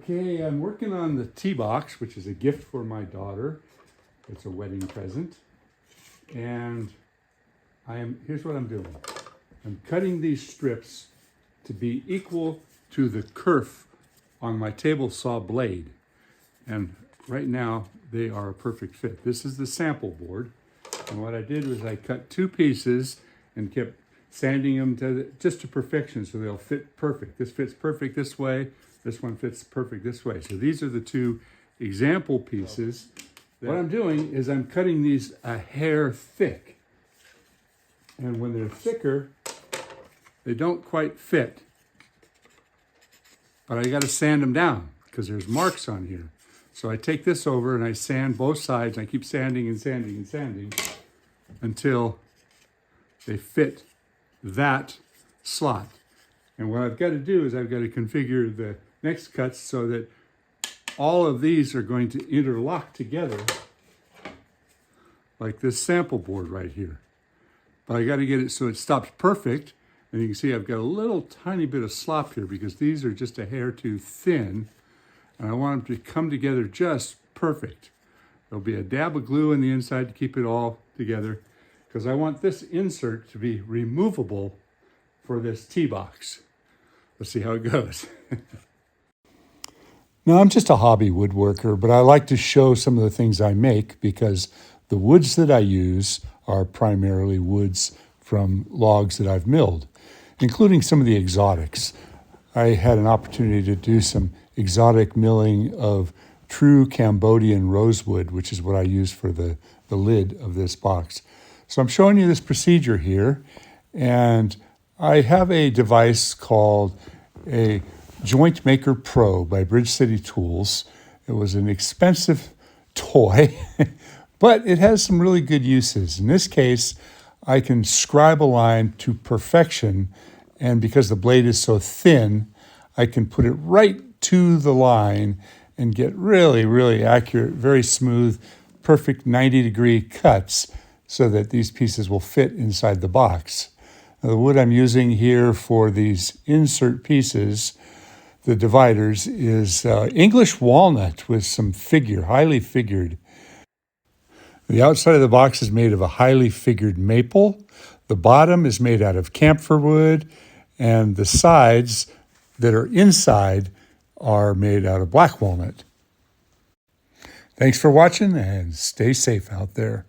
Okay, I'm working on the tea box, which is a gift for my daughter. It's a wedding present. And here's what I'm doing. I'm cutting these strips to be equal to the kerf on my table saw blade. And right now, they are a perfect fit. This is the sample board. And what I did was I cut two pieces and kept sanding them just to perfection so they'll fit perfect. This fits perfect this way. This one fits perfect this way. So these are the two example pieces. What I'm doing is I'm cutting these a hair thick. And when they're thicker, they don't quite fit. But I got to sand them down because there's marks on here. So I take this over and I sand both sides. I keep sanding and sanding and sanding until they fit that slot. And what I've got to do is I've got to configure the next cuts so that all of these are going to interlock together like this sample board right here. But I got to get it so it stops perfect. And you can see I've got a little tiny bit of slop here because these are just a hair too thin. And I want them to come together just perfect. There'll be a dab of glue on the inside to keep it all together because I want this insert to be removable for this tea box. Let's see how it goes. Now, I'm just a hobby woodworker, but I like to show some of the things I make because the woods that I use are primarily woods from logs that I've milled, including some of the exotics. I had an opportunity to do some exotic milling of true Cambodian rosewood, which is what I use for the lid of this box. So I'm showing you this procedure here, and I have a device called a Joint Maker Pro by Bridge City Tools. It was an expensive toy, but it has some really good uses. In this case, I can scribe a line to perfection, and because the blade is so thin, I can put it right to the line and get really, really accurate, very smooth, perfect 90-degree cuts so that these pieces will fit inside the box. Now, the wood I'm using here for these insert pieces, the dividers, is English walnut with some figure, highly figured. The outside of the box is made of a highly figured maple. The bottom is made out of camphor wood, and the sides that are inside are made out of black walnut. Thanks for watching and stay safe out there.